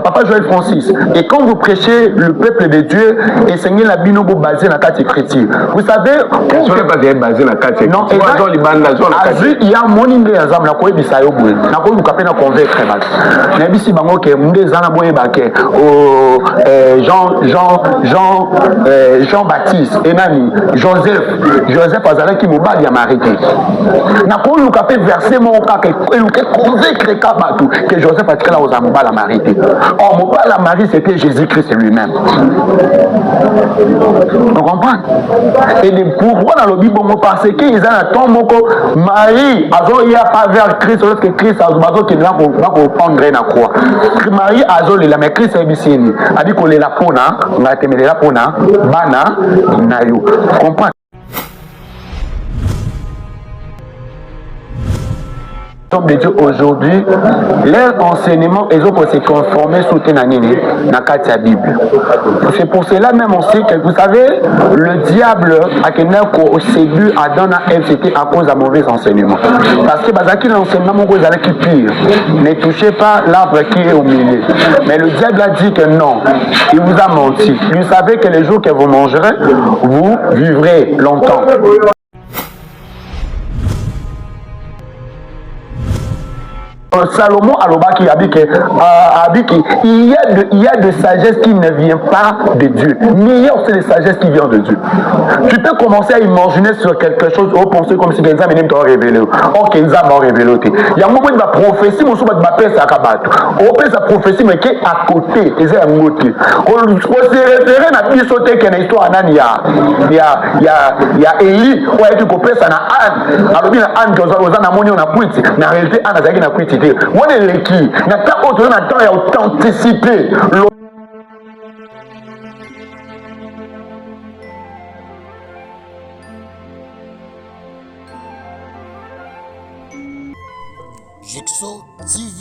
Papa Joël Francis. Et quand vous prêchez le peuple de Dieu, enseignez la binobo basée dans la carte chrétienne. Vous savez, basé dans la carte non, il y a mon indé azam na koyi bisayo boye. Na koyi lukape na convaincre mal. Na bisi bango ke munde zana boye bake Jean Baptiste et nani Joseph azala ki mobali ya marité. Na koyi lukape verset mon ka ke convaincre kabatu que Joseph atikala aux mobali la marité. Or mobali la Marie c'était Jésus-Christ lui-même. On comprend? Et les pourquoi dans le Bible parce qu'ils ont un temps Marie azo ya pas vers Christ alors que Christ a bazo qui là pour prendre na croix. Marie azo la mais Christ est bisini. A dit qu'on est là pour na, on a été là pour na, bana na yo. Comprends? De Dieu aujourd'hui, leur enseignement, ils ont se conformer sous Ténanini, dans la Bible. C'est pour cela même on sait que, vous savez, le diable a au séduit Adam et Ève, c'était à cause d'un mauvais enseignement. Parce que l'enseignement, vous allez qui pire. Ne touchez pas l'arbre qui est au milieu. Mais le diable a dit que non, il vous a menti. Vous savez que les jours que vous mangerez, vous vivrez longtemps. Salomon Alobaki a dit qu'il y a de sagesse qui ne vient pas de Dieu. Mais il y a aussi de sagesse qui vient de Dieu. Tu peux commencer à imaginer sur quelque chose ou penser comme si quelqu'un t'a révélé. Or, quelqu'un m'a révélé. Il y a un moment où il va prophétie, mon souvent va faire sa cabane. On peut sa prophétie, mais qui est à côté. Et c'est à côté. On se réfère à la sauté qu'il y a une histoire. Il y a Élie, où il y a une ça na Anne. Alors, il y a Anne qui a monnaie, on a quitté. En réalité, Anne a quitté. On est l'équipe. Il y a authenticité. Jexo TV,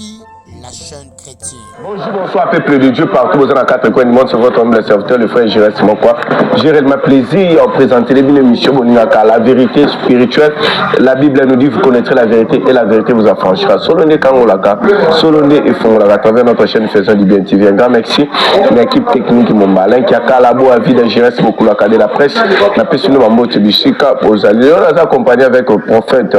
la chaîne chrétienne. Bonjour, bonsoir, peuple de Dieu partout. Vous êtes dans 4 coins du monde, sur votre humble serviteur, le frère Jérôme Simon. J'ai réellement plaisir à présenter les émissions la vérité spirituelle. La Bible nous dit vous connaîtrez la vérité et la vérité vous affranchira. Solonné Kangolaka, Solonné et Fongolaka, à travers notre chaîne Faisons du Bien TV. Un grand merci. L'équipe technique Mombalin qui a calabo à vie de Jérôme Simon de la presse. La personne de Mambo Tebishika, aux alliés. On a accompagné avec le prophète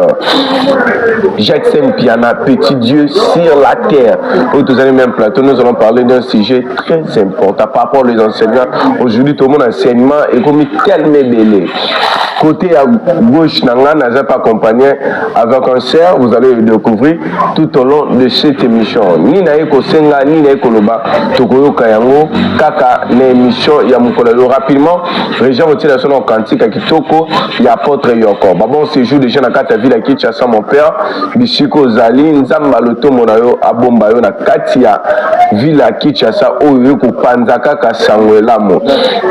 Jackson Piana, petit Dieu sur la terre. Vous avez même plateau, nous allons parler d'un sujet très important par rapport aux enseignants. Aujourd'hui, tout le monde enseignement est comme tellement belé. Côté à gauche, Nanga n'a pas accompagné avec un cerf, vous allez le découvrir tout au long de cette émission. Ni Naeko Senga, ni Naeko Loba, Tokoyo Kayango, Kaka, l'émission Yamukolalo. Rapidement, Région Rotier son cantique à Kitoko, il y a Apôtre Yoko. Bon séjour déjà dans la ville à Kinshasa, mon père, Bishiko Zali, Nzamba Loto Monayo, Abombayo, na Katia, ville à Kinshasa, Oyoko Panzaka, Kasangwelamo.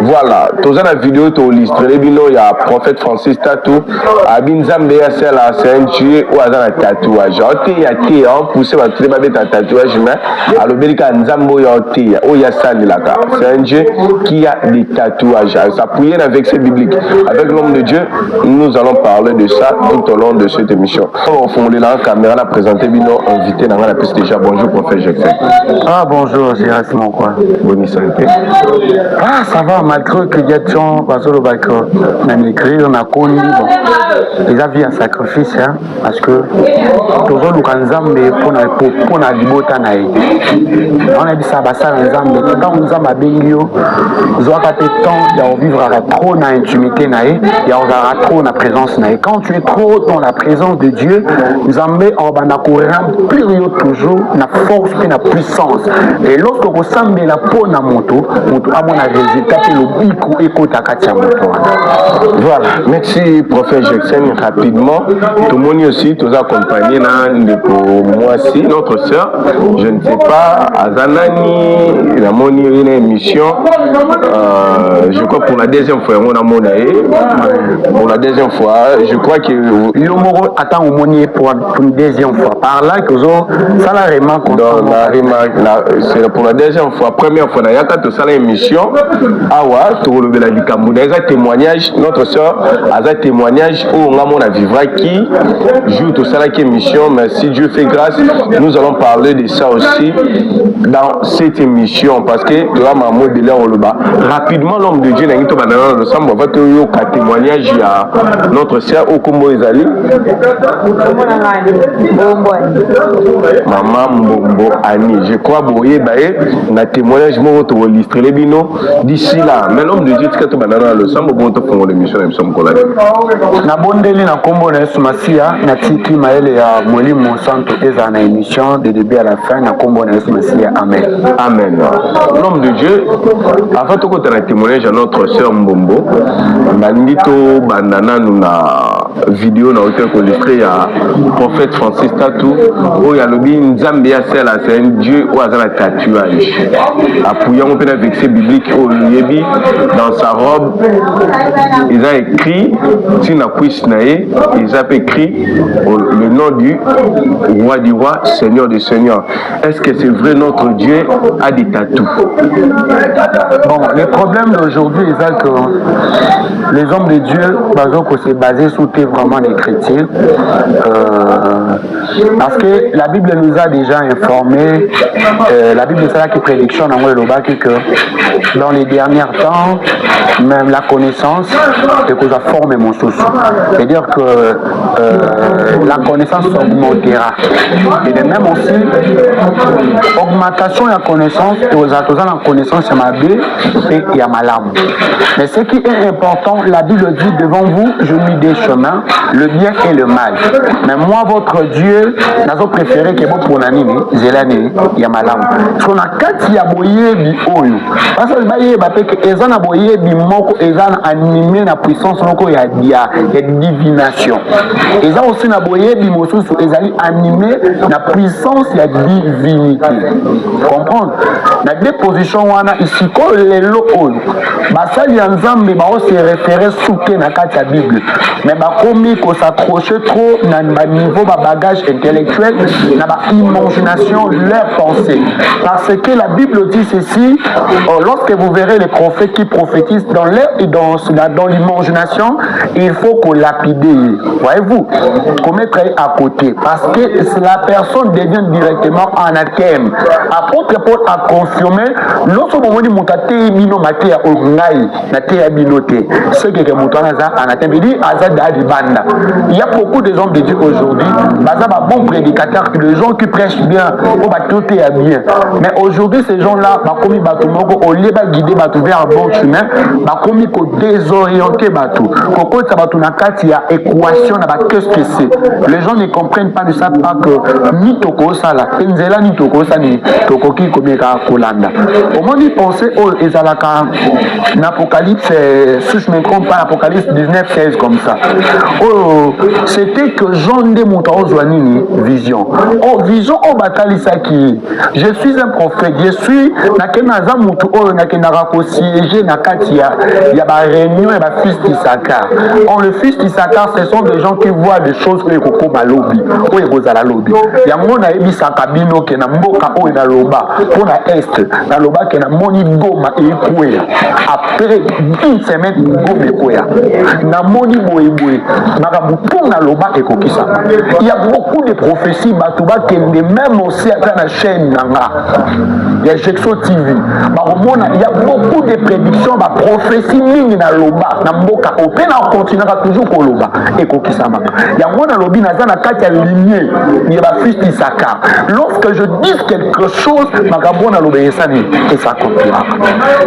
Voilà, tous la vidéo, tu illustré, il y a prophète Francis Tatou, Abinzambe ya sela sentué ou à un tatouage. Il y a été poussé par tous les tatouage, mais à l'obélica Nzambo ya oté, ou ya salilaka. C'est un Dieu qui a des tatouages. Ça prière avec ces bibliques. Avec l'homme de Dieu, nous allons parler de ça tout au long de cette émission. On va fonder la caméra, la présenter, bino invité dans la piste déjà. Bonjour, prophète Jackson. Ah, bonjour, c'est Simon, quoi. Bonne santé. Ah, ça va, malgré que y a des gens, parce que le bac, on a écrit, on a connu, ils avaient un sacrifice, hein, parce que tout le monde a pour la libota, on a dit ça, ça, quand on a béni, ils ont tapé temps, il y a vivre trop dans l'intimité, il y a trop dans la présence. Quand tu es trop dans la présence de Dieu, nous avons en période toujours, la force et la puissance. Et lorsque vous semblez la peau dans mon moto, à mon résultat, le bico écoute à Katia moto. Voilà, merci prophète Jackson. Rapidement, tout le monde aussi, tous accompagnés moi aussi, notre soeur, je ne sais pas, Azanani, la moni une émission, je crois pour la deuxième fois, on a moné, pour la deuxième fois, je crois que le mot attend au monier pour une deuxième fois. Par là, que ça la remarque. Donc, c'est pour la deuxième fois. Première fois, il y a une émission. Awa, tu relèves la Likambu. Il y a un témoignage. Notre soeur a un témoignage où on a vivra qui joue tout ça, qui émission. Mais si Dieu fait grâce, nous allons parler de ça aussi dans cette émission. Parce que là, ma modèle au bas. Rapidement, l'homme de Dieu n'a pas de sang. On va te dire un témoignage à notre soeur au Combo Ezali. Maman Mbombo Annie, je crois boye bae na témoignage mo to illustré les bino d'ici là. Mais l'homme de Dieu tu banana le sambo bon to pour l'émission nous sommes collés. Na bondeli na kombo na Yesu Masia na tiki maele ya mwalimu santo eza na émission de début à la fin na kombo na Yesu Masia. Amen. Amen. L'homme de Dieu avant to ko na témoignage à notre sœur Mbombo bandito banana nous na vidéo na hauteur ko illustré à prophète Francis Tatou où il y a le bin Zambia c'est un Dieu ou un tatouage appuyant un peu avec ces bibliques au Yebi dans sa robe ils ont écrit Tina Kwisnae ils ont écrit le nom du roi Seigneur des Seigneurs. Est-ce que c'est vrai notre Dieu a des tatous? Bon, le problème d'aujourd'hui c'est que les hommes de Dieu c'est basé sur vraiment les chrétiens parce que la Bible nous a déjà informé, la Bible c'est là qui prédiction que dans les derniers temps, même la connaissance est que ça forme mon sous. C'est-à-dire que la connaissance augmentera. Et de même aussi, augmentation de la connaissance, et aux attendants la connaissance, il y a ma lame. Mais ce qui est important, la Bible dit devant vous, je mis des chemins, le bien et le mal. Mais moi, votre Dieu, n'a préféré que vous pour l'année, Zélane, il y a ma lame. Son akati ya boye bi oyo. Parce que baye bape que ezana boye bi moko ezana animé na puissance moko ya divination. Ezana aussi na boye bi mosusu ezali animé na puissance ya divinité. Comprendre? Na déposition wana ici ko lelo oyo. Basali ya nzambe ba se référer souke na kati ya Bible. Mais ba komi ko s'accrocher trop na niveau ba bagage intellectuel na ba imagination leur pensée. Parce que la Bible dit ceci, lorsque vous verrez les prophètes qui prophétisent dans l'air et dans l'imagination, il faut qu'on lapide. Voyez-vous, qu'on mette à côté. Parce que la personne devient directement anathème. Apôtre Paul a confirmé, lorsque vous dit mutate bino maté à Ogungai, maté à binoté, ce qui est mutana anathème, il dit azada di banda. Il y a beaucoup de hommes de Dieu aujourd'hui, bazaba bon prédicateur, les gens qui prêchent bien, tout est bien. Mais aujourd'hui, ces gens-là, au lieu de guider vers un bon chemin, ils désorienter. Il y a équation, qu'est-ce que c'est? Les gens ne comprennent pas, ne savent pas que ni toko sala, ni toko sani, toko ki komeka kolanda. Au moins, ils pensaient aux Ezalaka, l'Apocalypse, si je ne me trompe pas, l'Apocalypse 19-16 comme ça. Oh, c'était que Jean de Moutaozouanini, vision. Oh, vision, oh, bataille qui. Je suis un prophète, je suis nakenaza mutu oyo nakenaka ko siéger na kati ya ba réunion et ba fils d'Issachar. On le fils d'Issachar, ce sont des gens qui voient des choses que koko balobi, oyo kozala lobi. Yango na ebisaka bino ke na mboka oyo na loba, pour na est, na loba ke na moni goma ekweya. Après une semaine goma ekweya. Na moni boyeboy, makabutu na loba ekokisa. Il y a beaucoup de prophéties batuba kende même aussi à la chaîne il y a Jexo TV. Il y a beaucoup de prédictions, de prophéties lignes dans l'Oba. On continuera toujours pour l'Oba. Et Kokisama. Il y a moi dans l'Obi, Nazana Katia lignée. Il y a ma fils d'Issachar. Lorsque je dis quelque chose, Magabon a l'obéissance et ça accomplira.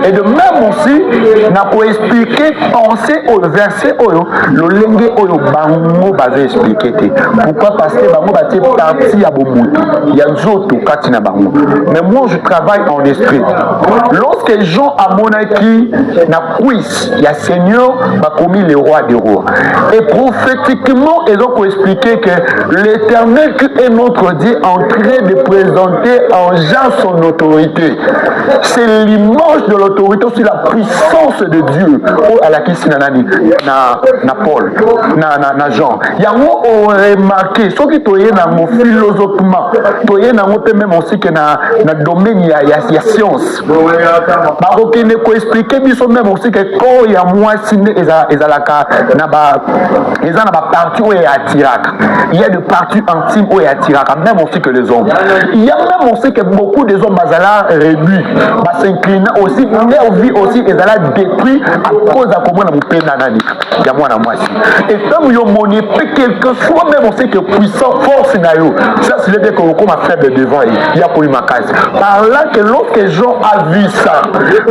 Et de même aussi, n'a pas expliqué, penser au verset Oyo, le lengue Oyo, Bango basé expliqué. Pourquoi? Parce que Bango bâti parti à Bomutu. Il y a Zoto Katina Bango. Mais moi, je travaille en esprit. Lorsque Jean a monaki na quiz, il y a Seigneur, commis le roi des rois. Et prophétiquement, ils ont expliqué que l'Éternel qui est notre Dieu en train de présenter en Jean son autorité. C'est l'image de l'autorité, aussi la puissance de Dieu. Oh, à la kisi na Paul, na Jean. Il y a remarqué, ce qui est dans philosophiquement, il y a même aussi que dans le domaine il y a science. Donc il faut expliquer même aussi que quand il y a moins signé, il y a des parties où il y a Tirak. Il y a des parties intimes où il y a Tirak, même aussi que les hommes. Il y a même aussi que beaucoup des hommes bazala réduits, s'inclinent aussi, leur vie aussi, ils allaient détruire à cause de comment on peut nani. Il y a moi na moi ici. Et comme il y a monnaie, quelqu'un soit même aussi que puissant, force nayo. Ça c'est le fait qu'on a faible devant il y a pour ma case. Par là que lorsque Jean a vu ça,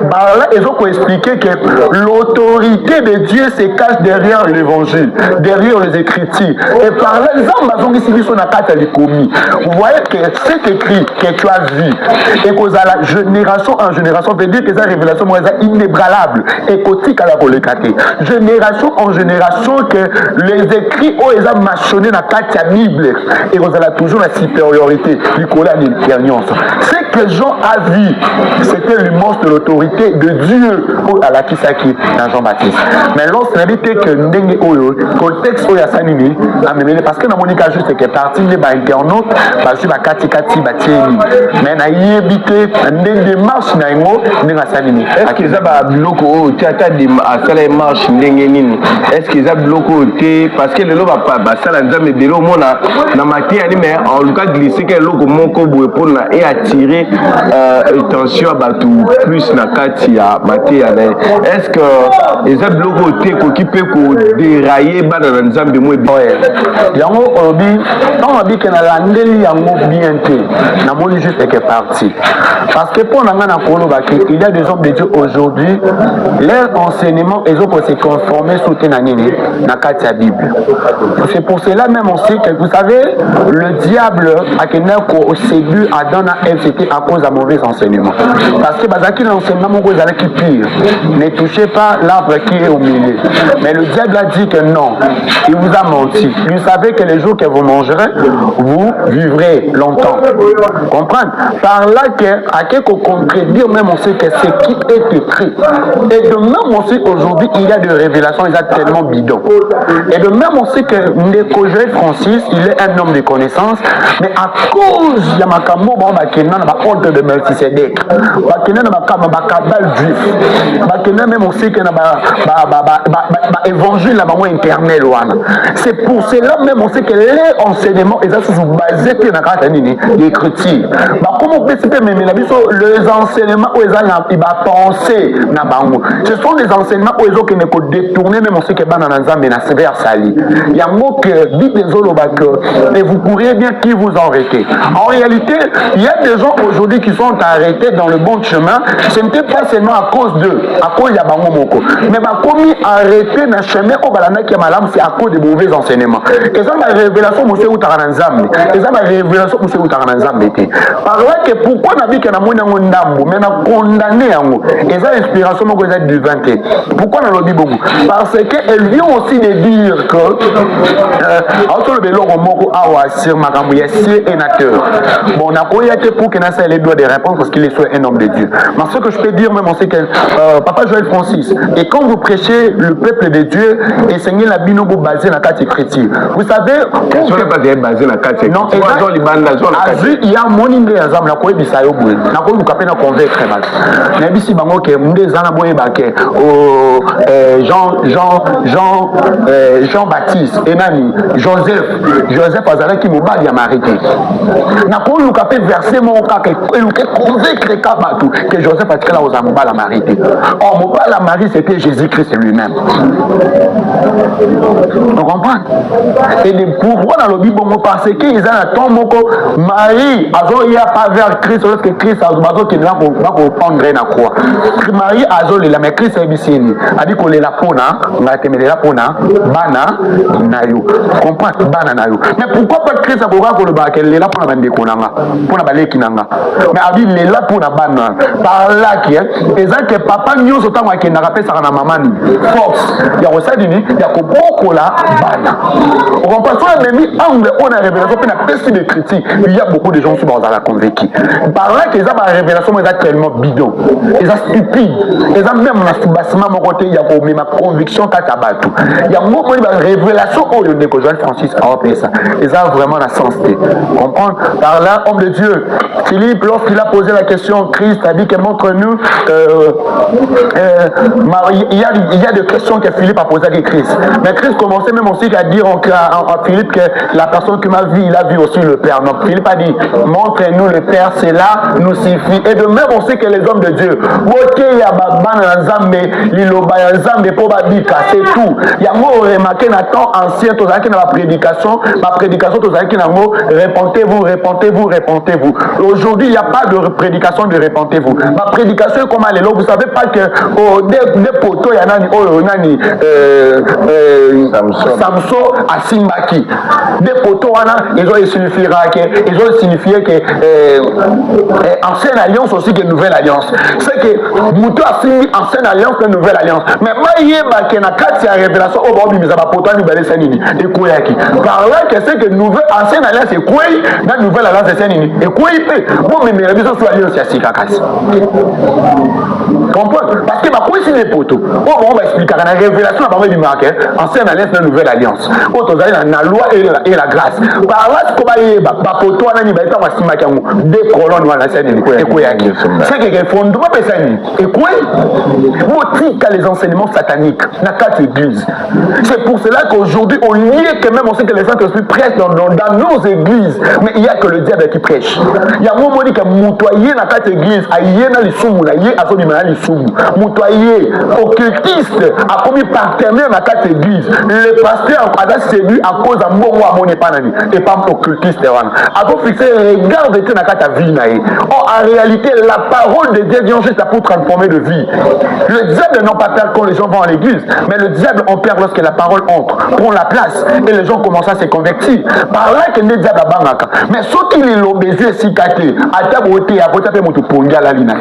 par là ils ont expliqué que l'autorité de Dieu se cache derrière l'évangile, derrière les écritures. Et par là, les hommes ici sont à quatre les commis. Vous voyez que c'est écrit que tu as vu et que la génération en génération veut dire que cette révélation est inébranlable et cotique à la collecate. Génération en génération que les écrits ont été mâchonnés dans la Bible et vous avez toujours la supériorité du Coran et l'expérience. Ce que Jean a vu, c'était l'immense de l'autorité de Dieu à la Kisaki dans Jean-Baptiste. Mais lorsqu'on a dit que le contexte où il y a ça, parce que dans mon cas, juste que partie de l'internaute, parce que la Kati Batieni, mais na yébité, des démarches na imo, n'est pas ça nini. Est-ce qu'ils ont bloqué au théâtre à ça les marches n'engagent? Est-ce qu'ils ont bloqué au thé parce que le lot va pas, ça la dame de l'eau mona na matière mais en tout cas glisser que l'eau comme mon cobo pour na et attirer attention à tout plus na Katia matière. Est-ce que ils ont bloqué au thé qui peut dérailler bas dans la zone de moi? Yango obi, on a dit que na landeli yango bien té, na moni juste que parti. Parce que pour nanga na kolo baki, il y a des hommes de Dieu aujourd'hui, leur enseignement ils ont pour se conformer sous tenanini na Katia Bible. C'est pour cela même aussi que vous savez, le diable a qu'au séduit Adam et Ève, c'était à cause d'un mauvais enseignement. Parce que bazaki l'enseignement vous allez qui pire, ne touchez pas l'arbre qui est au milieu. Mais le diable a dit que non, il vous a menti. Vous savez que les jours que vous mangerez, vous vivrez longtemps. Comprenez? Par là à quelque contredire même on sait que c'est qui est écrit. Et de même aussi aujourd'hui il y a des révélations, il y a tellement bidon. Et de même on sait que Ndekojé Francis, il est un homme de connaissance, mais à cause de Makambo, Bakena n'a pas honte de Melchisedec. Bakena n'a pas cabal juif. Bakena même aussi que n'a pas évangile la maman éternelle. C'est pour cela même on sait que les enseignements ils sont basés sur l'écriture. Comment on peut se faire les enseignements où ils ont pensé ce sont des enseignements où ils ont détourné même on sait que Bananazam et Nasser Sali. Il y a un mot que dit des et vous pourriez bien qui vous arrêtez. En réalité, il y a des gens aujourd'hui qui sont arrêtés dans le bon chemin. Ce n'était pas seulement à cause d'eux, à cause de Bango Moko. Mais commis arrêté dans le chemin au Balana qui est malade, c'est à cause de mauvais enseignements. Et ça, la révélation, monsieur Outaranzam. Et ça, la révélation, monsieur Outaranzam. Par là, que pourquoi on a dit qu'il y a un ndambo, mais on a condamné. Et ça, l'inspiration, moi, c'est du 20. Pourquoi on a dit beaucoup? Parce qu'elle vient aussi de dire que entre le vélo moko awa sur makambo ya ciel et nateur. Bon, on a koyate pour que Nassa ait les doigts de répondre parce qu'il est un homme de Dieu. Mais ce que je peux dire même, c'est que Papa Joël Francis, et quand vous prêchez le peuple de Dieu, enseignez la binobo basée dans la carte chrétienne. Vous savez, on n'est pas basé dans la carte chrétienne. Non, il y a mon ingé azam la koye bisayo boué. Na koye lukape na convaincre mal. Na bisi bango ke munde zana boye bake Jean-Baptiste et nani Joseph azala qui mobali ya marité. Na koye lukape verser mon cas que convaincre kabatu que Joseph a créé aux amobali la marité. Or mobali la Marie c'était Jésus-Christ lui-même. On comprend? Et les pouvoirs dans le Bible parce qu'ils ont un temps Marie il n'y a pas vers Christ lorsque Christ a dit qu'il va prendre la croix. Marie a dit mais Christ est ici. A dit qu'on est là pour on a été là pour bana nayo. Comprends? Bana nayo. Mais pourquoi pas Christ a dit qu'il est là pour la bande konanga, pour la balé kinanga. Mais a dit il est là pour la bana. Par là qui est, et ça que papa nous autant qu'il n'a pas ça na maman. force ya kosadini ya kobokola bana. On comprend ça même angle on a révélation puis na peste de critique. Il y a beaucoup de gens qui sont dans la convaincus. Par là que ça va révélation mais tellement bidon. Ils sont stupides. Ils ont même na soubassement mon côté il y a ma conviction katabatu. Il y a beaucoup de révélation au lieu de Joël Francis a appelé ça. Ils ont vraiment la sensité. Comprendre par là homme de Dieu. Philippe lorsqu'il a posé la question Christ a dit que montre-nous il y a des questions que Philippe a posées à Christ. Mais Christ commençait même aussi à dire en Philippe que la personne qui m'a vu, il a vu aussi le Père. Donc Philippe a dit, montrez-nous le Père, cela nous suffit. Et de même on sait que les hommes de Dieu, c'est tout. Il y a mot remarqué dans le temps ancien, dans la prédication, répentez-vous, répentez-vous, répentez-vous. Aujourd'hui, il n'y a pas de prédication de répentez-vous. Ma prédication est comme elle est là. Vous ne savez pas que des poteaux, il y en a Samson à Simbaki. Des poteaux, ils ont signifié que ancienne alliance aussi que nouvelle alliance. C'est que Moutou a signé ancienne alliance que nouvelle alliance. Mais moi, il y a une révélation au bord du misaba poteau, nous allons s'ennuyer. Et quoi, par là, que c'est que nouvelle ancienne alliance, c'est quoi? La nouvelle alliance, c'est s'ennuyer. Et quoi, il fait? Bon, mais mes révisions sur l'alliance, c'est Sikakas. Comprends? Parce que ma quoi, c'est les poteaux. On va expliquer la révélation, on va du marqué. Ancienne alliance, la nouvelle alliance. Autre, la loi et la grâce. Par là, c'est comme il y a poteau, on a dit, des colonnes, on a et quoi, c'est que les fondements, et quoi? Motique les enseignements sataniques dans quatre églises. C'est pour cela qu'aujourd'hui, on nie que même on sait que les Saint-Esprit prêchent dans nos églises, mais il n'y a que le diable qui prêche. Il y a un moment qui a moutoyé dans quatre églises, à yéna les soumou, à yé à son imana les soumou, moutoyé, occultiste, a commis partenaire dans quatre églises. Le pasteur a séduit à cause d'un bon mot à mon épanami, et pas occultiste. A donc fixé le regard de Dieu dans quatre vie. Or, en réalité, la parole de Dieu vient juste pour transformer de vie. Le diable n'en pas peur quand les gens vont à l'église, mais le diable en perd lorsque la parole entre, prend la place et les gens commencent à se convertir. Par là que le diable a bangaka. Mais ce qu'il est l'obésé si caté, à ta beauté, à côté de mon ponga la lina.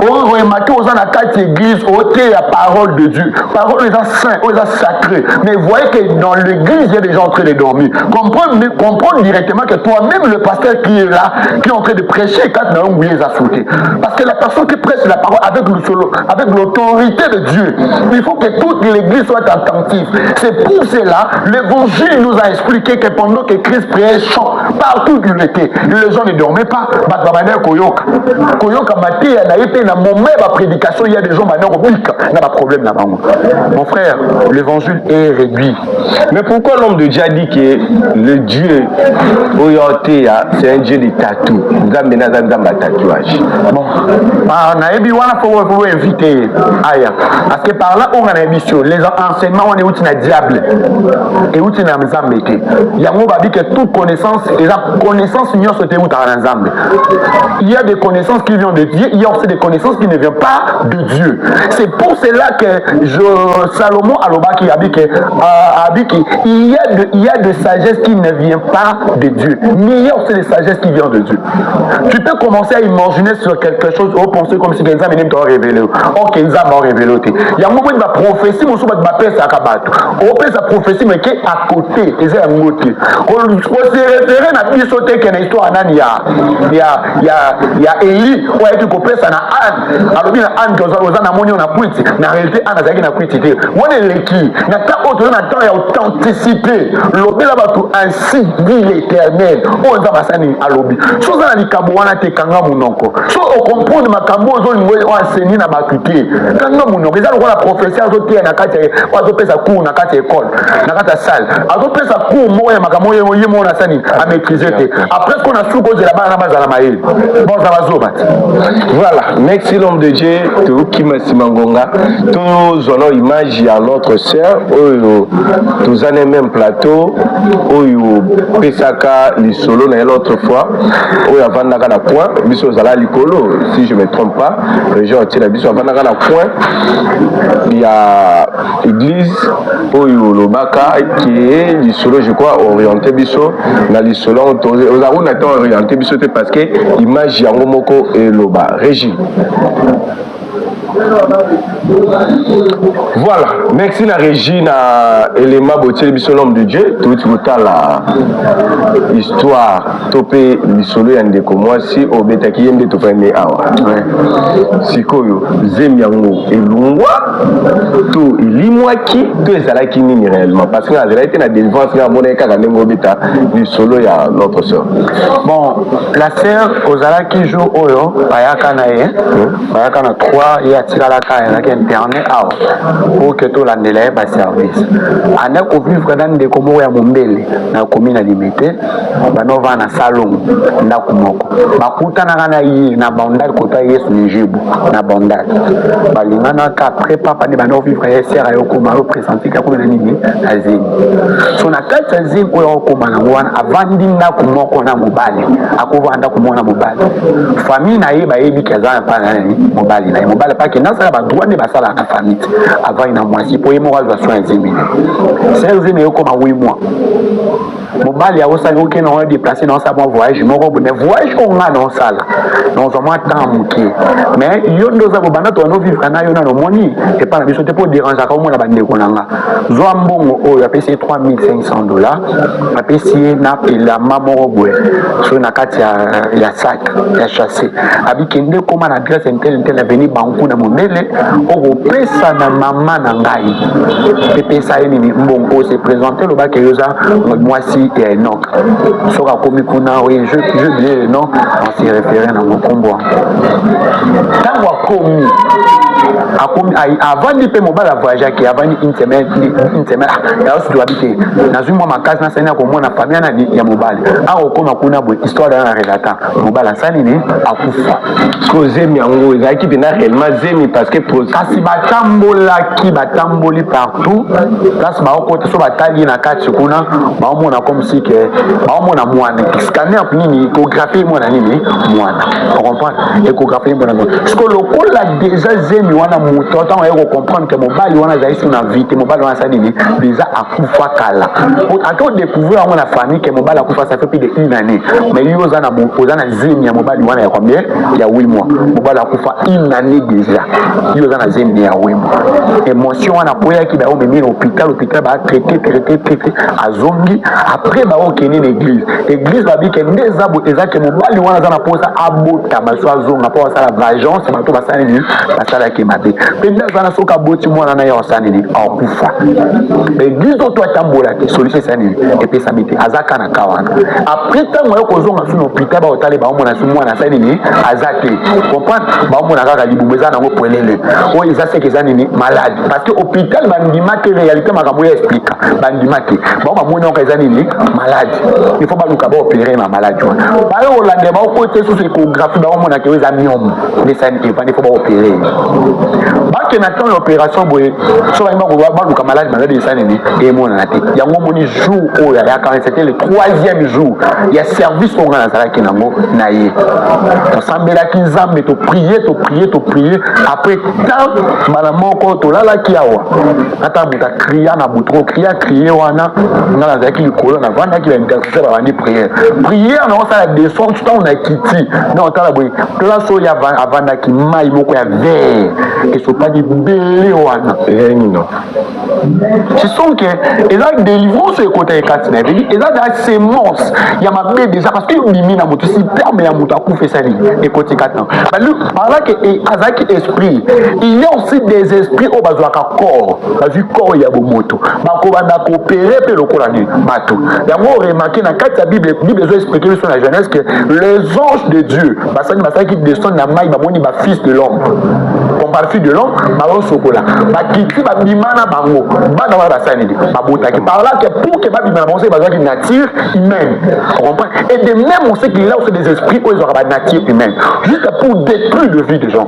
On remarque aux gens à quatre églises, ôter la parole de Dieu. Parole aux gens saints, aux gens sacrés. Mais vous voyez que dans l'église, il y a des gens en train de dormir. Comprendre directement que toi-même, le pasteur qui est là, qui est en train de prêcher, quand on a oublié les a sauté. Parce que la personne qui prêche la parole avec l'autorité de Dieu, il faut que toute l'église soit attentive. C'est pour cela, l'évangile nous a expliqué que pendant que Christ prêche partout où il était, les gens ne dormaient pas. Il y a des gens maintenant qui ont un problème là-bas. Mon frère, l'évangile est réduit. Mais pourquoi l'homme de Dieu a dit que le Dieu, c'est un Dieu de tatou? Tatouage. Bon, on a invité Aya. Parce que par là, on a une mission. Les enseignements, on est où un diable. Et où tu n'as pas été. Il y a un mot qui dit que toute connaissance, et la connaissance, il y a des connaissances qui viennent de Dieu, il y a aussi des connaissances qui ne viennent pas de Dieu. C'est pour cela que Salomon Alobaki a dit qu'il y a de sagesse qui ne vient pas de Dieu. Mais il y a aussi des sagesses qui viennent de Dieu. Tu peux commencer à imaginer sur quelque chose, ou penser comme si quelqu'un t'a révélé. Or, quelqu'un m'a révélé. Il y a un moment où il va prophétie, mon souvent, il va faire sa cabate. On peut sa prophétie, mais qui est à côté, et c'est à côté. On se réfère à la sauté qu'il y a une histoire, il y a Élie, où il y a une ça na Anne. Alors, il y a Anne qui a monnaie, on a quitté. En réalité, Anne a quitté. On est l'équipe. Il y a une authenticité. L'obé là-bas, ainsi dit l'Éternel. On va passer à l'obé. Chose à la Kabouana, te kanga mounoko. So, on comprend ma kambo, on a enseigné na bakité. Kanga mounoko. Les gens ont la prophétie, ils ont été na kate, ils ont fait sa cour, na kate école, na kate salle. Ils ont fait sa cour, moi, ma kamo, on a sani, à maîtriser. Après, ce qu'on a sous cause de la base, à la maïl. Bon, ça va zobat. Voilà. Merci l'homme de Dieu, tout qui m'a simangonga. Tous ont image à notre sœur, tous en même plateau, Pesaka, les solos, l'autre fois, où il y a Vandaka na point, biso zala likolo, si je ne me trompe pas, région entière, biso Vandaka na point, il y a église, où Lobaka, qui est les solos, je crois, orienté biso, dans les solos, aux arômes, on a orienté biso, parce que image Yangomoko et Loba, Régie. Voilà, merci la régie na élément botier biso l'homme de Dieu tout la histoire topé bisolo ya ndeko mwasi obetaki yende to fane awa sikoyo zemiango elungwa to ilimwaki to ezalaki nini réellement parce que azala été na délivrance na mona kaka nengo beta bisolo ya notre sœur. Bon, la sœur ozalaki jour oyo bayaka na ye bayaka na 3 ya tikalaka ya ka internet awa pour que to landela ba service ana ko vivre dans des komo ya mombele na commune na limité banova na salon na kumoko bakuta na yi na bandal kota yesu nijibu na bandal balingana ka après papa ni bano vivre ya sœur ayo ko ma représenter ka ko na nini azini so na kati azini oyo ko mana wana avandi na kumoko na mobali akovanda kumona mobali famille na ye ba yebi kaza pa na mobali na mobali pa ke na sala ba droit ne ba sala na famille avant ina mwasi po yemo wa soin zimine c'est zimine ko ma 8 mois mobali ya osali oke na on déplacer dans sa bon voyage moko mais voyage on a dans sala dans un mois temps muki mais yo ndoza bo bana to no vivre na yo na no moni et pas na biso te pour déranger ka mona bande ko nanga zo mbongo oyo apesi $3,500 apesi na pela mamo boye so na kati ya sac ya chassé abikende koma na adresse intel avenue banku na mondele o pesa na mama na ngai pesa nini mbongo se présenter le bac yoza mwasi et Enoch so ka komi kuna oui je oublié le nom on s'y référait dans mon combo tango komi akomi avant de payer mobile voyage qui avant une semaine là aussi doit habiter dans une mois ma case na sena ko mona famille na ya mobile a okoma kuna bo histoire dans la relata mobile sani ni akufa ko zemi yango ezaki bina réellement zemi parce que kasi batamboli partout kasi ba okota so batali na kati kuna ba omona comme si que ba omona mwana scanner nini échographie mwana nini mwana on comprend échographie mwana parce que le kola déjà zemi wana moto autant on comprendre que mobile wana za ici na vite mobile wana ça nini déjà akufa kala ato découvrir on la famille que mobile akufa ça fait plus de 1 année mais yo za na mopoza na zemi ya mobile wana ya combien ya 8 mois mobile akufa 1 année déjà yo za na zemi ya 8 mois émotion wana poya ki ba o memi hôpital ba traiter azongi après ba o keni l'église ba bi que ndezabo ezake mobile wana za na posa abota maso azonga po ça la vengeance ba to ba ça ni ba ça la ki mabe penda za na soka boti mwana na yo ça ni akufa l'église to atambola ke solution ça ni et puis ça miti azaka na kawana après tango yo kozonga sur hôpital ba otale ba mona su mwana ça ni azake comprendre ba mona kaka libumeza na ngo poelele o ezase ke ça ni malade parce que hôpital bandima que réalité makambo explique bandima que ba mona ngo ça ni malade il faut pas nous kaba opérer ma maladie ba yo lande ba ko te sous échographie ba mona ke za myome mais ça il faut pas opérer ba ke na temps l'opération boye so ba nous ka malade ça ni et mona na te yango moni jour o ya quand c'était le 3e jour il y a service on a ça qui nango na ye on sambela ki nzambe to prier après tant malamoko to lala ki awa ata buta kriya na butro crier wana ngala zaki likolo na vanda ki la intercesseur ba ni prière na ça la descente tout on a quitté non ta la boy to la so ya avanda ki mai moko ya vert et so pas di belé wana non ce sont que et là délivrance et côté katina et là dans sémence il y a ma bébé déjà parce que mimi na moto si terme ya moto akufa ça ni et côté katina par là que azaki esprit il y a aussi des esprits au bazwa ka corps bazu corps ya bomoto bako banda coopérer pe lokola ni bato yango remarquer na kati ya bible zo expliquer sur la jeunesse que les anges de Dieu basani qui descendent na mai ba moni ba fils de l'homme comme par fils de l'homme ba sokola ba kiti ba bimana bango bana wa basani di babota qui par là que pour que ba bimana bango bazwa qui nature humaine on comprend et de même on sait qu'il y a aussi des esprits où ils ont la nature humaine juste pour détruire la vie des gens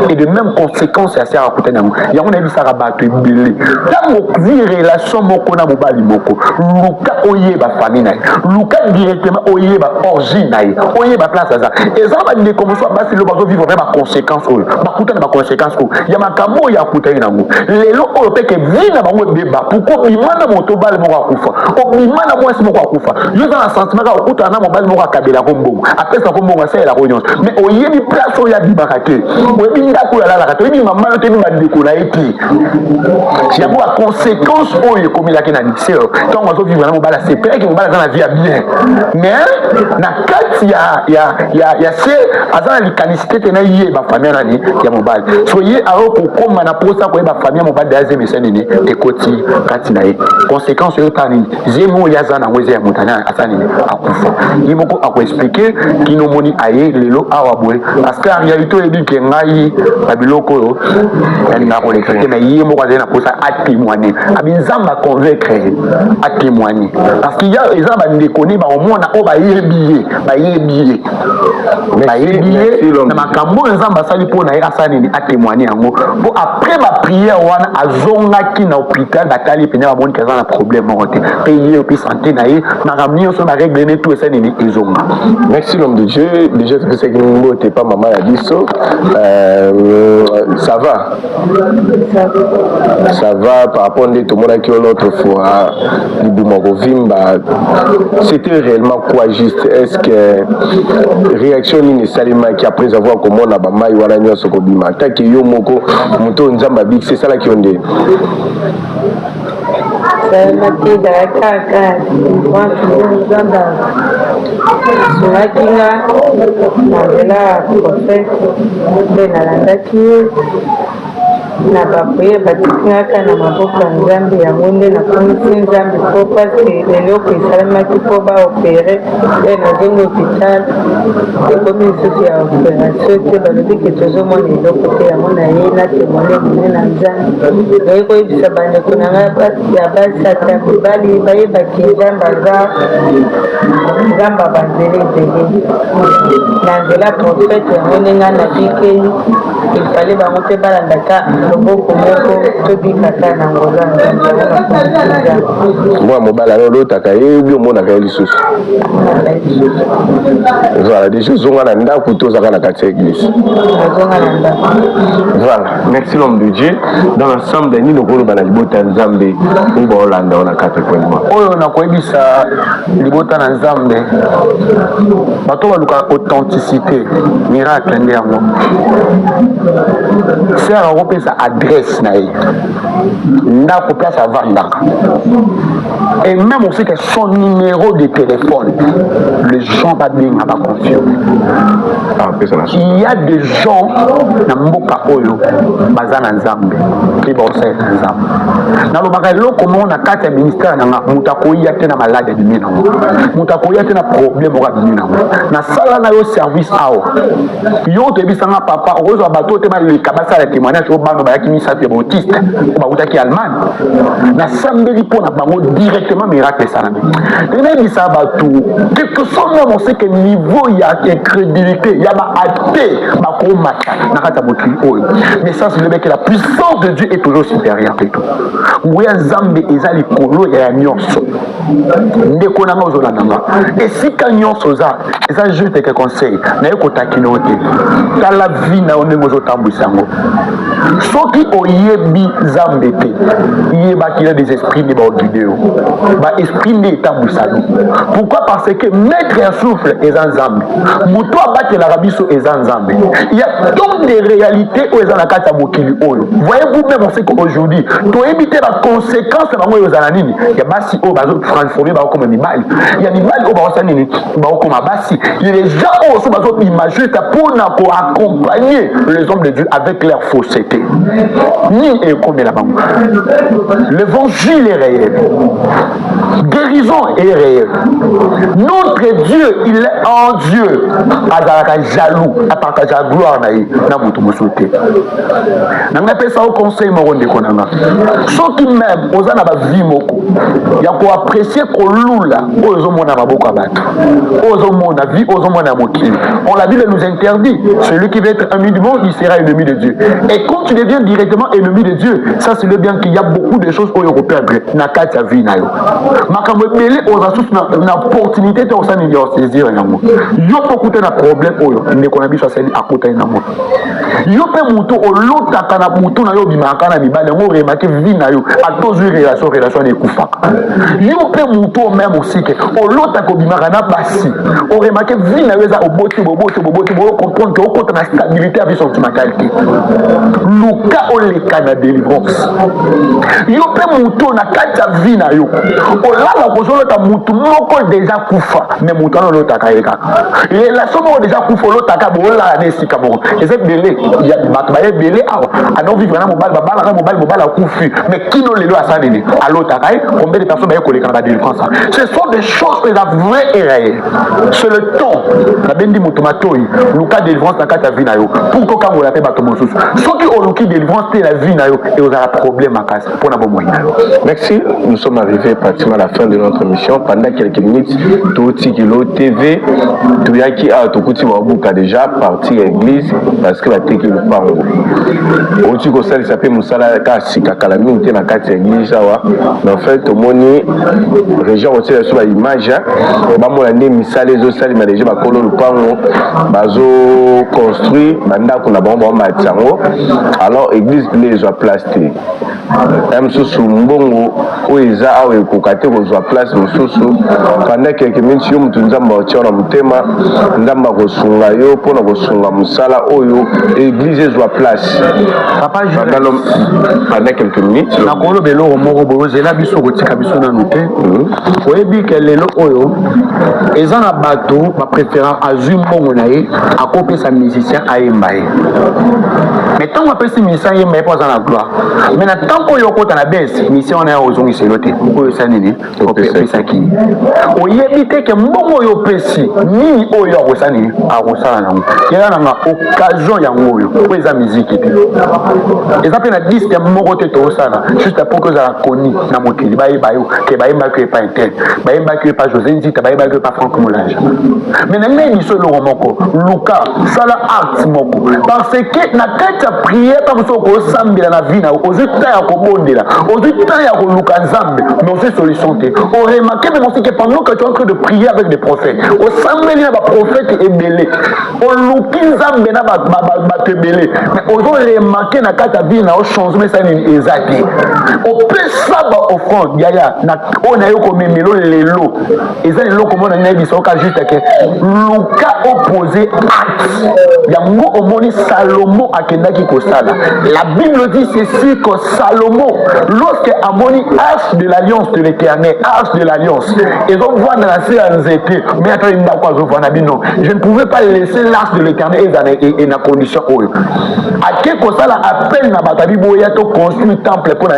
et de même conséquences à ça à côté nango ya on a vu ça rabattre bilé tango vie relation moko na mobali moko luka oyeba famille na luka directement oyeba origine na oyeba place ça et ça va ne comme ça basi le bazo vivre vraiment conséquences ba kuta na conséquence il y a makambo ya kutana nango lelo oyo peke vina bango beba pourquoi bimana moto bale moko akufa o bimana mwasi moko akufa yo za na sentiment ka okuta na mobile moko akabela ko mbongo apesa ko mbongo asala ko nyonso mais oyebi place oyo ya bibaka te oyebi ndako ya lala ka to yebi mama no te ni bandeko na eti ya bo conséquence oyo komilaki na lycée tant on va vivre na mobile c'est vrai que mobile za na vie bien mais na kati ya c'est azana likanisité te na yé ba famille nani ya mobile so yé aro ko koma na posa ko ba famille mobile da ze mesene ni ekoti kati na ye conséquence yo tani zemo ya zana ngweze ya mutana asani akufa yimoko ako expliquer kino moni aye lelo awa boy parce que en réalité ebi ke ngai babiloko yo na ko lekete mais yimoko azana posa a témoigner abinzamba convaincre a témoigner parce qu'il y a ezamba ndekoni ba omona o ba yebiye na makambo nzamba sali pona ye asani ni a témoigner yango po après ma prière wana azongaki na hôpital batali pena ba moni kaza na problème monté payer puis santé na ye na ramio so na règle ne tout ça ni ezonga. Merci l'homme de Dieu. Déjà c'est que nous n'était pas maman a dit ça. Ça va par rapport à tout le monde qui l'autre fois c'était réellement quoi juste est-ce que réaction ni salima qui après avoir comment on a bama wana nyoso ko bima taki yo moko moto nzamba big c'est ça là qui on dit mati da kaka watu zamba sunakinga na prophète na landaki na babuye batikaka na maboko ya nzambe yango nde nakomisi nzambe po paske eloko esalemaki po baopere e nazongi hopital ekomi lisusu ya operation te balobi ke tozomona eloko te yango na ye na témoigne mone na nzambe naye koyebisa bandeko na ngai ya basi ata mibali bayebaki nzambe aza nzambe banzela ebele na nzela prophète yango nde ngai nabikei ifale bango mpe balandaka loboko moko tobikaka na ngola moi mobala lolotaka ye obi omonaka ye lisusu voilà des choses zonga na ndako tozaka na kati ya église voilà merci l'homme de Dieu dans l'ensemble nini okoloba na libota ya nzambe oyo baolanda ona 4 points oyo nakoyebisa libota na nzambe bato baluka authenticité miracle nde yango ser akopesa adresse na ye ndako place avandaka et même aussi que son numéro de téléphone les gens babenga baconfirme il y a des gens na mboka oyo baza na nzambe mpe baosala na nzambe nalobaka eloko moko na kati ya ministère nanga moto akoya te na malade abimi nango moto akoya te na problème oko abimi nango nasala na yo service awa yo toyebisanga papa okozwa bato te baleka basala témoignage oyo bano bayaki misato ya bautiste o bautaki allemagne nasambeli mpo na bango directement miracle esalami nayebisa bato quelque soit même on sait que niveau ya incrédulité ya baate bakomata na kati ya mokili oyo mais ça c'est le mec que la puissance de Dieu est toujours supérieure pe tout ngoya nzambe eza likolo ya nyonso ndeko nanga ozolanda nga esika nyonso eza juste que conseil naye kotakino te tala vie na yo ndenge ozotambwisa yango soki oyebi nzambe te yebaki na des esprits nde baoguide yo baesprit nde etambwisa yo pourquoi parce que maître ya souffle eza nzambe moto abatelaka biso eza nzambe il y a donc des réalités oyo eza na kati ya mokili oyo voyez-vous même on sait qu'aujourd'hui toyebi te baconséquence na bango oyo ezala nini ya basi oyo bazotransforme baokoma mibali ya mibali oyo baosala nini baokoma basi il y a des gens oyo so bazobima juste mpona koaccompagner les hommes de Dieu avec leur fausseté nini ekomela bango l'évangile est réel guérison est réelle notre Dieu il est en Dieu azalaka jaloux apakaza gloire na ye na moto mosusu te nanga pesa au conseil moko ndeko nanga soki même oza na bavie moko ya koapprécier kolula oyo ozomona maboko ya bato oyo ozomona vie ozomona ya mokili on la Bible nous interdit celui qui veut être ami du monde il sera ennemi de Dieu et quand tu deviens directement ennemi de Dieu. Ça, c'est le bien qu'il y a beaucoup de choses où on peut perdre. Na kati ya vie na yo. Makambo belé aux astuces na opportunité to ça ni yo saisir na mo. Yo pokuta na problème oyo ne kona biso sali akota na mo. Yo pe muto olota kana muto na yo bimaka na bibale ngo remarquer vie na yo a toujours relation de kufa. Yo pe muto même aussi que olota ko bimaka na basi. O remarquer vie na yo za oboti comprendre que okota na stabilité avec son mentalité. Luka oleka na délivrance. Yo pe muto na kati ya vie na yo. Olala kozolota mutu moko déjà kufa mais mutu na lota kaeka. Relation moko déjà kufa lota ka bola na esika moko. Ezek belé ya bato ba belé awa. Ano vivre na mobile babala kufi mais kino lelo asanene. Alota kai combien de personnes ba koleka na délivrance. Ce sont des choses que la vraie et réelle. C'est le temps na bendi mutu matoi luka délivrance na kati ya vie na yo. Pour ko kango la pe bato mosusu. Soki oluki délivrance te la vie na yo et vous avez problème à casa pour na bomo na yo. Merci, nous sommes arrivés pratiquement à la fin de notre émission. Pendant quelques minutes, Touti Kilo TV, Touyaki a Tokuti Wabuka déjà parti à l'église parce que la Teki le Pango. Oti Kosali s'appelle Moussala Kasi Kakalami ou Tena Kati l'église. Mais en fait, au moni, région aussi sur l'image, Bamolane Missale Zosali m'a déjà Bakolo le Pango, Bazo construit, Banda Kunabamba Matiango. Alors, l'église les a plasté. Msusu mbongo oiza awe kokate kozwa place mususu pendant quelques minutes yo mutu nzamba otiona mutema nzamba kosunga yo pona kosunga musala oyo église ezwa place papa pendant quelques minutes na kolo beloko moko bozela biso kotika biso na nute oyebi ke lelo oyo eza na bato ba préférant azwi mbongo na ye akopesa musicien ayemba ye mais tant apesi musicien ayemba ye po aza na gloire mais na tant oyo okota na bese mission na yo ozongiselo te oyo esa nini opesaki oyebi te ke mbongo oyo opesi nini oyo akosa nini akosala nango yela nanga occasion yango oyo po eza miziki te eza mpe na disque moko te toosala juste pour que ozala koni na mokili bayeba yo ke bayembaki epa intel bayembaki epa José Nzita bayembaki epa Franck Moulage mais na ngai biso eloko moko luka sala art moko parce que na kati ya prière ntango so okosambela na vie na yo ozwi ta ya kobondela ozwi ta ya koluka nzambe mais ozwi solution te oremarke même aussi que pendant que tu es en train de prier avec des prophètes osambeli na baprophète ebele oluki nzambe na bato ebele mais ozoremarke na kati ya vie na yo changement esa nini eza te opesa baoffrande yaya oyo na yo komemelo lelo eza leloko mona nayebiso oka juste ke luka opposé acte yango omoni Salomon akendaki kosala la Bible dit ceci que Salomon lorsque amoni arche de l'alliance de l'Éternel arche de l'alliance et donc voir dans la CNZT mais attends il m'a quoi non je ne pouvais pas laisser l'arche de l'Éternel et na condition oyo ake kosala appel na batabi boya to construire temple pour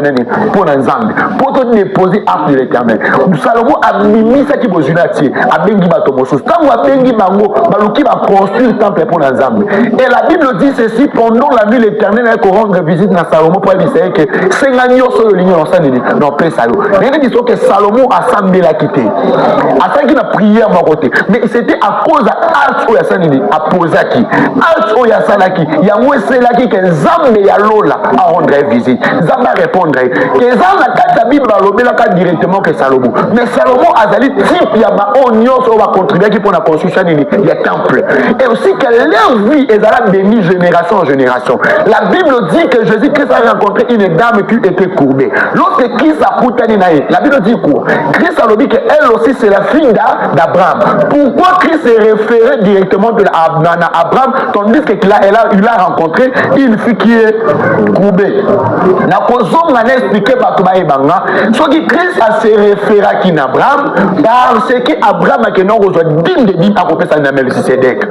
na nzambe pour to déposer arche de l'Éternel Salomon a mimi ça qui bozuna tie abengi bato mosusu tango abengi bango baluki ba construire temple pour na nzambe et la Bible dit ceci pendant la nuit l'Éternel a rendre visite na Salomon pour lui dire que senga nyoso yo linyo sanini non pesa yo mais dit que Salomon a sambela quitté a sangi na prière ma côté mais c'était à cause de alt oya sanini a posaki alt oya salaki yango eselaki que nzambe ya lola a rendre visite nzambe répondre que nzambe kata Bible balobela ka directement que Salomon mais Salomon azali type ya ba onyoso va contribuer qui pour la construction ya temple et aussi que leur vie ezala bénie génération en génération la Bible dit que Jésus-Christ a rencontré une dame qui était courbée lorsque Christ a coutani naïe la Bible dit quoi Christ a dit qu'elle aussi c'est la fille d'Abraham pourquoi Christ est référé directement à Abraham tandis qu'il a rencontré une fille qui est courbée na kozonga na expliquer bato baebanga soki Christ a se référé à qui Abraham parce que Abraham a kenon reçoit dîme de dîme à kopesa na Melchisedec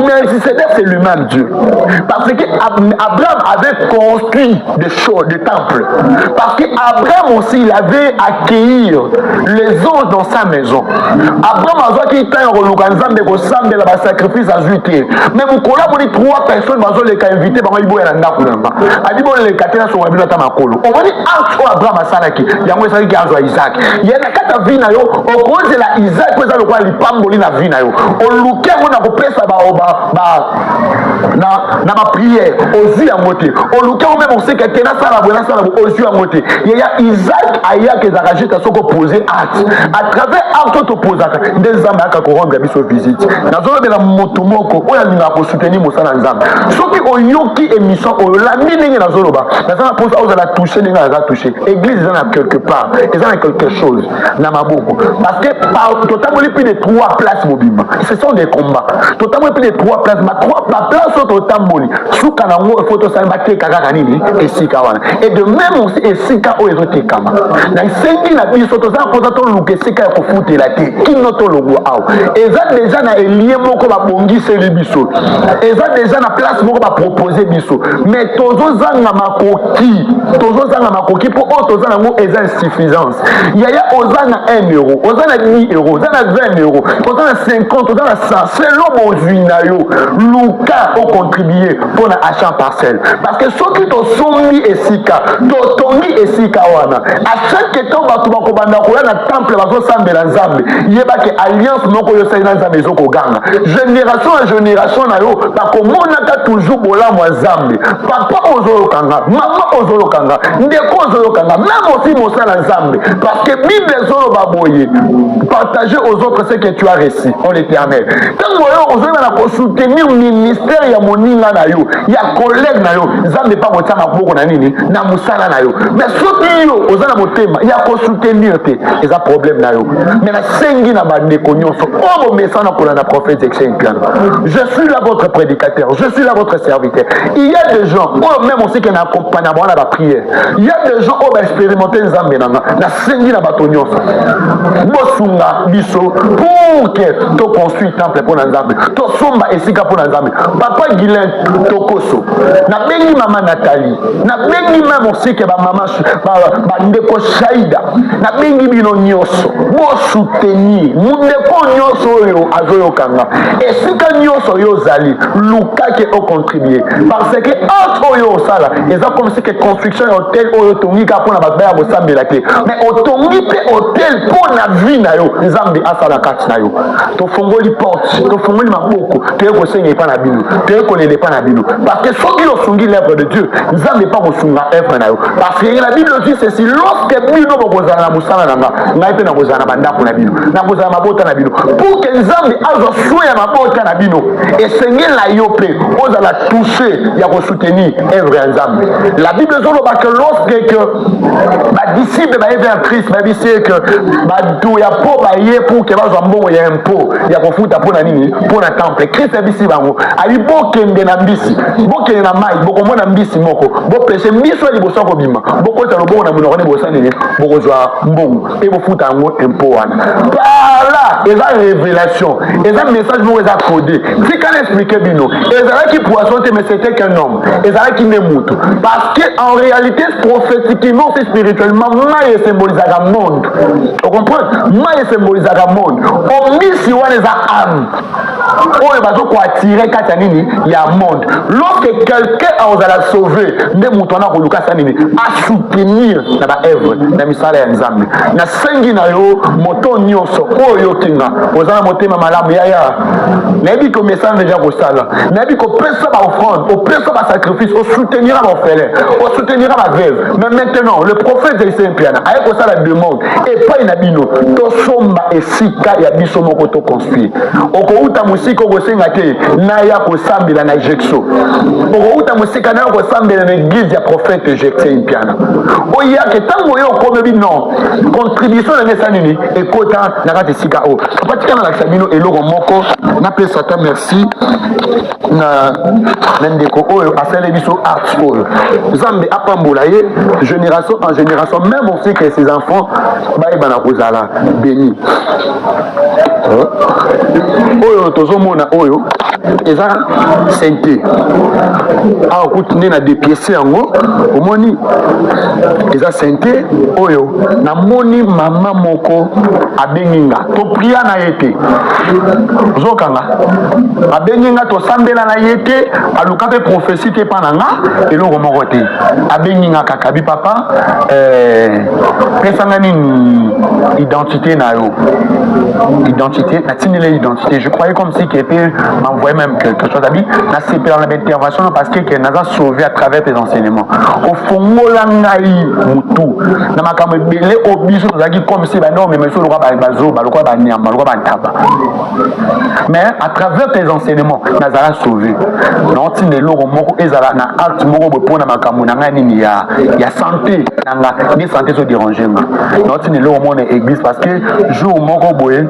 Melchisedec c'est lui-même Dieu parce que Abraham avait construit des choses de temple. Parce qu'Abraham aussi, il avait accueilli les anges dans sa maison. Abraham a dit qu'il y a un sacrifice à juillet. Mais vous connaissez 3 personnes qui les invité par Ibo et Nanda Koulamba. Adibo les katena sur Wabila Tamakolo. On va dire Abraham a Salaki. Il y a un qui a Isaac. Il y a un vie na yo. Au cause de la Isaac, vous allez voir les pamboli na vie na yo. On loue on a repris ça na ma prière aux yeux à moitié. On loue même on sait que Kena Sala Bona Sala aux yeux à moitié. Il y a Isaac Aya qui a rajouté à ce qu'on posait acte. À travers acte to pose acte. Des hommes à Koron Gabi sur visite. Na zone de la motomoko. On a mis à soutenir Moussa Nzam. Ceux qui ont yoki émission au la mine na zoloba. Na zone pose aux la toucher na la toucher. Église ils en a quelque part. Ils en a quelque chose. Na maboko. Parce que par totalement plus de 3 places mobile. Ce sont des combats. Totalement plus de 3 places. Ma 3 places au totamoli. Sous kanango photo ça mate kaka nini et sikawana. Et de même aussi et sika o ezote kama. Na sengi na biso to za pose to luke sika ko futé la té. Qui noto logo aw. Et ça déjà na lié moko ba bongi c'est les biso. Et ça déjà na place moko ba proposer biso. Mais tozo zanga makoki. Tozo zanga makoki pour auto zanga ngo eza insuffisance. Yaya ozana 1 euro, ozana 10 euros, ozana 20 euros, ozana 50, ozana 100. Selon mon juinayo, Luka ont contribué pour l'achat parcelle. Parce que ceux qui ont soumis et sika, totongi et sika wana. À chaque temps, batu bakobanda koya na temple bazo sambe na nzambe. Yeba ke alliance moko yo sai na nzambe zo koganga. Génération à génération na yo bakomona ka toujours bola mwa nzambe. Papa ozolo kanga, maman ozolo kanga, ndeko ozolo kanga, même aussi mosala nzambe. Parce que Bible ozolo baboye. Partager aux autres ce que tu as reçu en l'éternel. Tant que vous avez soutenir le ministère ya moninga na yo, ya collègue na yo, nzambe pas motia maboko na nini, na musala na yo. Mais soki yo ozana motema, ya ko soutenir te, eza problème na yo. Mais na sengi na bandeko nyonso, o message na kola na prophète Exen Piano. Je suis là votre prédicateur, je suis là votre serviteur. Il y a des gens, même aussi qui n'accompagnent pas la prière. Il y a des gens qui ont expérimenté nzambe na sengi na bato nyonso. Bosunga biso pour que to construit temple pour nzambe to somba esika pour nzambe papa Guilain Tokoso na bengi mama Nathalie na bengi même aussi que ba mama ba ndeko Shaida na bengi bino nyoso bo soutenir mundeko nyoso yo azoyo kanga esika nyoso yo zali luka ke o contribuer parce que entre yo sala eza comme si que construction hôtel oyo tongika pour na ba ya bosambela te mais otongi pe hôtel pour na vie na yo nzambe asala kati na yo to fongoli porte to fongoli maboko te ko senga pa na bino te ko lele pa na bino parce que soki yo sungi l'œuvre de Dieu nzambe pas ko sunga œuvre na yo parce que la Bible dit ceci lorsque bino bokozala na musala na ngai pe na kozala na bandako na bino na kozala mabota na bino pour que nzambe azo soya mabota na bino et sengela yo pe ozala toucher ya ko soutenir œuvre ya nzambe la Bible zoloba que lorsque que ba disciple ba vers Christ ba bisé que ba do ya po ba ye pour que bazwa mbongo ya impôt ya kofuta pona nini pona temple Christ abisi bango ali bokende na mbisi bokende na mai bokomona mbisi moko bopeshe mbiso ali bosako bima bokota lobongo na monoko ne bosani ne bokozwa mbongo e bofuta ngo impôt wana par là eza révélation eza message moko eza codé si quand expliquer bino eza qui poisson te mais c'était qu'un homme eza qui ne mutu parce que en réalité prophétiquement c'est spirituellement mai symbolise le monde vous comprenez mai symbolise le monde ombisi wana eza âme oyo bazoko attirer kati ya nini ya monde lorsque quelqu'un ozala sauver nde mutu wana koluka sa nini a soutenir na ba œuvre na misala ya nzambe na sengi na yo moto nyonso oyo kinga ozala motema malamu yaya nayebi ko message déjà kosala nayebi ko pesa ba offrande o pesa ba sacrifice o soutenir ba orphelin o soutenir ba veuve mais maintenant le prophète Exen Piana aye ko sala demande et pas na bino to somba esika ya biso moko to construire okouta musika okosenga te na ya kosambela na Jexo okouta musika na ya kosambela na église ya prophète Exen Piana oya ke tango yo komebi non contribution na nesa nini ekota na kati sika o patika na lakisa bino eloko moko na pesa ta merci na ndeko oyo asale biso art oyo nzambe apambola ye génération en génération même aussi que ses enfants baye bana kozala béni oyo tozomona oyo eza sente awa kuti nde na depiese yango omoni eza sente oyo namoni mama moko abengi nga topria na ye te ozokanga abengi nga tosambela na ye te aluka mpe profesi te mpa na nga eloko moko te abengi nga kaka bi papa pesanga nini identité na yo identité natindeli identité je croyais comme si qu'il était m'envoyait même quelque chose abi na sepela na intervention parce que naza sauvé à travers tes enseignements au fongola ngai mutu na makambo ebele obiso tozalaki comme si bano mais monsieur le roi bazoba le roi banyama le roi bantaba mais à travers tes enseignements nazala sauvé non tindeli loko moko ezala na acte moko bopona makambo na ngai nini ya santé nanga ni santé so déranger nga non tindeli loko mona église parce que jour moko boye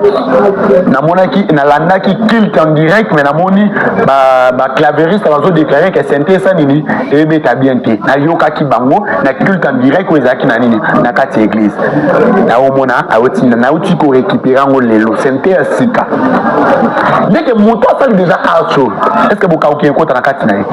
namonaki nalandaki culte en direct mais namoni ba clavériste bazo déclarer que santé ça nini ebeta bien te nayokaki bango na culte en direct ezaki na nini na kati église na omona aotina na uti ko récupérer ngo lelo santé ya sika dès que moto asali déjà archo est-ce que boka oki ko na kati na ye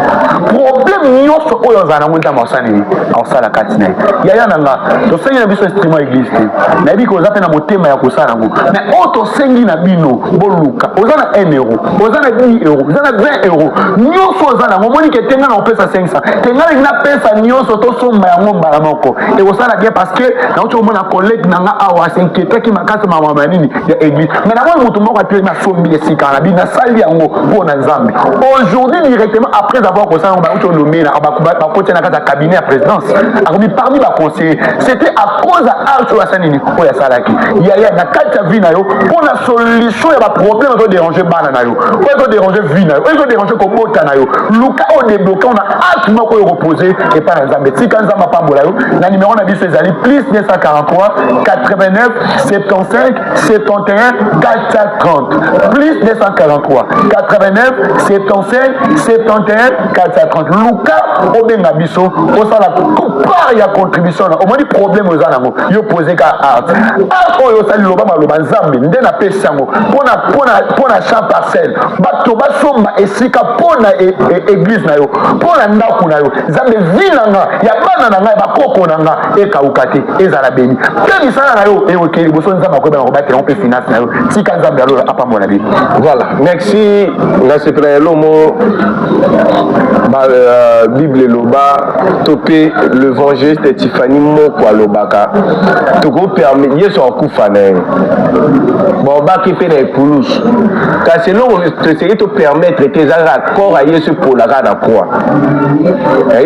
problème nyonso oyo zana ngo ntama osani osala kati na ye yaya nanga to sengi na biso instrument église te na bi ko zape na motema ya kosala ngo mais auto sengi na bino boluka ozana 1 euro ozana 10 euros ozana 20 euros nyonso ozana ngo moni ke tenga na opesa 500 tenga na pesa nyonso to somba yango mbala moko et osala bien parce que na uti omona collègue nanga awa s'inquiéter ki makasi mama nini ya église mais na moi mutu moko ateli na sombi esika na bina sali yango pona nzambe aujourd'hui directement après avoir kosala ngo ba uti olomé na ba côté na kata cabinet ya présidence akomi parmi ba conseiller c'était à cause à archo asanini oya salaki ya na kati ya vie na yo pona solution ya ba problème to déranger bana na yo to déranger vie na yo to déranger kobota na yo luka o débloquer on a acte moko yo reposer et pas na nzambe tika nzamba pambola yo na numéro na biso ezali plus 943 89 75 71 430 plus 943 89 75 71 430 luka obenga biso osala part ya contribution au moins problème aux anango yo poser ka art oyo osali loba maloba nzambe nde na pesa yango pona champ parcelle bato basomba esika pona église na yo pona ndako na yo nzambe vinanga ya bana na ngai bakoko na nga ekauka te ezala beni mpe misala na yo eyoke liboso nzambe akoyeba na kobatela mpe finance na yo tika nzambe alo apambola bini. Voilà, merci na sepela ya lomo bible loba topé l'évangéliste Tiffany moko alobaka toko permet yeso akufa na ye bon baki pe na epulusu kasi eloko toseki to permettre te ezalaka corps ya yesu epolaka na croix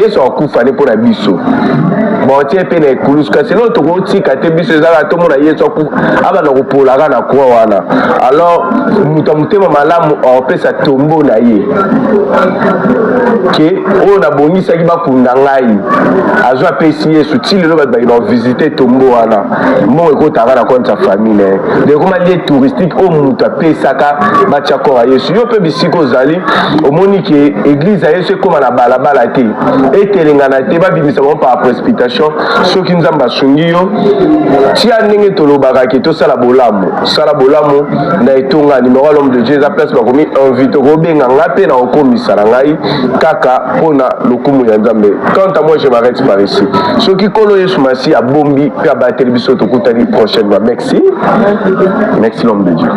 yesu akufa ne mpo na biso bon tie pe na ekulusu kasi eloko tokotika te biso ezalaka tomona yesu akufa abana kopolaka na croix wana alors moto ya motema malamu aopesa tombo na ye ke oyo nabongisaki bakunda ngai azwa apesi yesu ti lelo bato bakina kovisite tombo wana mbongo ekotaka na compte ya famille na ye dekoma lie touristique oyo moto apesaka batia kor ya yesu yo mpe bisika ozali omoni ke église ya yesu ekóma na balabala te etelengana te babimisa bango par précipitation soki nzambe asungi yo tia ndenge tolobaka ke tosala bolamu sala bolamu na etonga numéro ya l'homme de dieu eza place bakomi invité kobenga nga mpe na kokomisa na ngai kaka mpona lokumu ya nzambe. Quant à moi je m'arrête par ici. Soki kolo yesu masi abombi mpe abateli biso tokutani prochainement. Merci l'homme de dieu.